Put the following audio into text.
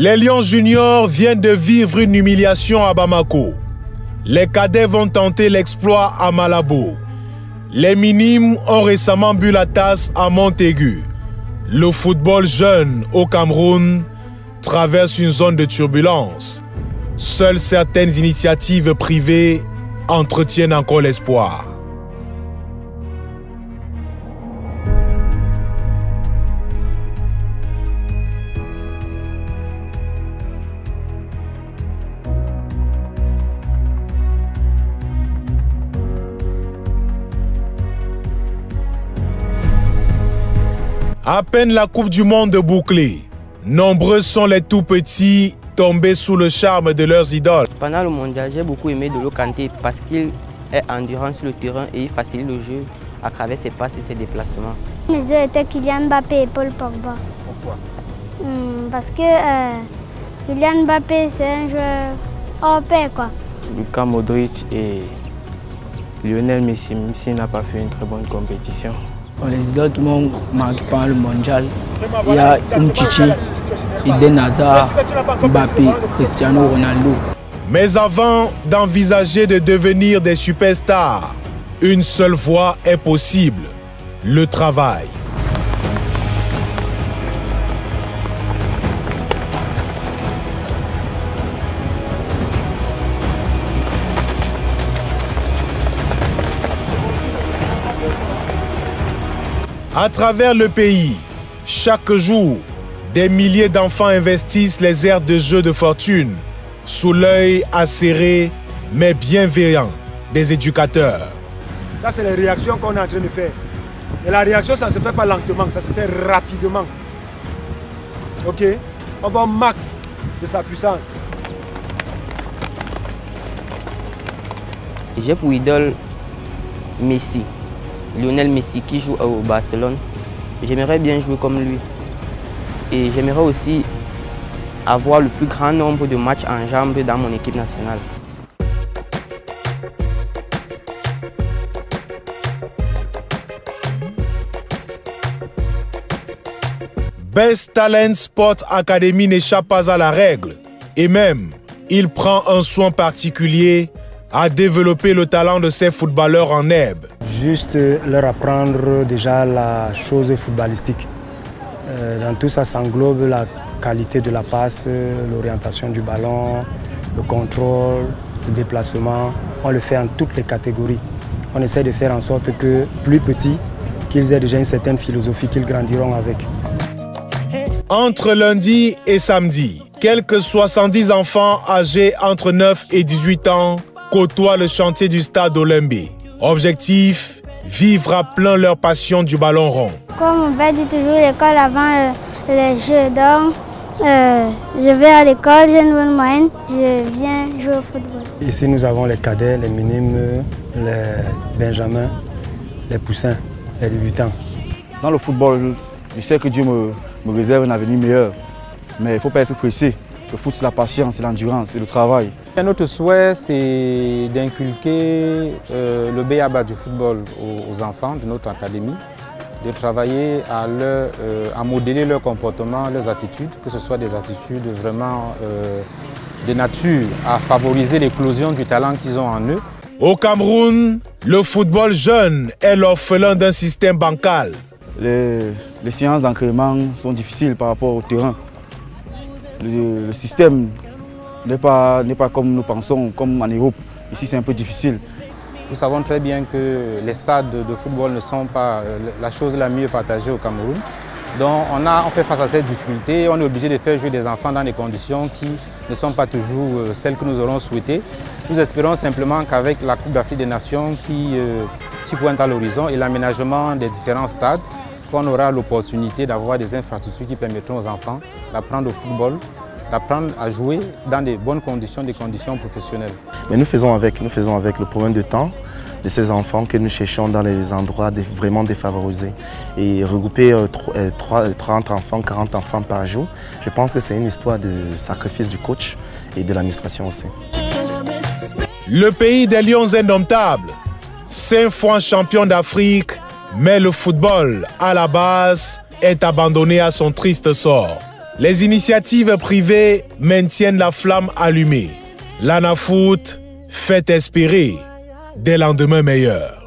Les Lions juniors viennent de vivre une humiliation à Bamako. Les cadets vont tenter l'exploit à Malabo. Les minimes ont récemment bu la tasse à Montaigu. Le football jeune au Cameroun traverse une zone de turbulence. Seules certaines initiatives privées entretiennent encore l'espoir. À peine la Coupe du Monde bouclée, nombreux sont les tout-petits tombés sous le charme de leurs idoles. Pendant le mondial, j'ai beaucoup aimé N'Golo Kanté parce qu'il est endurant sur le terrain et il facilite le jeu à travers ses passes et ses déplacements. Mes deux étaient Kylian Mbappé et Paul Pogba. Pourquoi? Parce que Kylian Mbappé, c'est un joueur hors pair, quoi. Luka Modric et Lionel Messi, même s'il n'a pas fait une très bonne compétition. Les idoles qui m'ont marqué pendant le mondial, il y a Umtiti, Eden Hazard, Mbappé, Cristiano Ronaldo. Mais avant d'envisager de devenir des superstars, une seule voie est possible, le travail. À travers le pays, chaque jour, des milliers d'enfants investissent les aires de jeu de fortune sous l'œil acéré mais bienveillant des éducateurs. Ça, c'est les réactions qu'on est en train de faire. Et la réaction, ça ne se fait pas lentement, ça se fait rapidement. Ok? On va au max de sa puissance. J'ai pour idole Messi. Lionel Messi qui joue au Barcelone, j'aimerais bien jouer comme lui. Et j'aimerais aussi avoir le plus grand nombre de matchs en jambes dans mon équipe nationale. Best Talent Sport Academy n'échappe pas à la règle. Et même, il prend un soin particulier à développer le talent de ces footballeurs en herbe. Juste leur apprendre déjà la chose footballistique. Dans tout ça s'englobe la qualité de la passe, l'orientation du ballon, le contrôle, le déplacement. On le fait en toutes les catégories. On essaie de faire en sorte que, plus petits, qu'ils aient déjà une certaine philosophie qu'ils grandiront avec. Entre lundi et samedi, quelques 70 enfants âgés entre 9 et 18 ans côtoient le chantier du stade Olembe. Objectif, vivre à plein leur passion du ballon rond. Comme on va dire toujours l'école avant les jeux, donc je vais à l'école, j'ai une bonne moyenne, je viens jouer au football. Ici nous avons les cadets, les minimes, les benjamins, les poussins, les débutants. Dans le football, je sais que Dieu me réserve un avenir meilleur, mais il ne faut pas être pressé. Le foot, c'est la patience, c'est l'endurance, c'est le travail. Notre souhait, c'est d'inculquer le b.a.-ba du football aux enfants de notre académie, de travailler à modeler leur comportement, leurs attitudes, que ce soit des attitudes vraiment de nature à favoriser l'éclosion du talent qu'ils ont en eux. Au Cameroun, le football jeune est l'orphelin d'un système bancal. Les séances d'entraînement sont difficiles par rapport au terrain. Le système n'est pas comme nous pensons, comme en Europe. Ici, c'est un peu difficile. Nous savons très bien que les stades de football ne sont pas la chose la mieux partagée au Cameroun. Donc, on fait face à cette difficulté. On est obligé de faire jouer des enfants dans des conditions qui ne sont pas toujours celles que nous aurons souhaitées. Nous espérons simplement qu'avec la Coupe d'Afrique des Nations qui pointe à l'horizon et l'aménagement des différents stades, qu'on aura l'opportunité d'avoir des infrastructures qui permettront aux enfants d'apprendre au football, d'apprendre à jouer dans des bonnes conditions, des conditions professionnelles. Mais nous faisons avec le problème de temps de ces enfants que nous cherchons dans les endroits vraiment défavorisés. Et regrouper 30 enfants, 40 enfants par jour, je pense que c'est une histoire de sacrifice du coach et de l'administration aussi. Le pays des Lions indomptables, 5 fois champion d'Afrique, mais le football, à la base, est abandonné à son triste sort. Les initiatives privées maintiennent la flamme allumée. L'ANAFOOT fait espérer des lendemains meilleurs.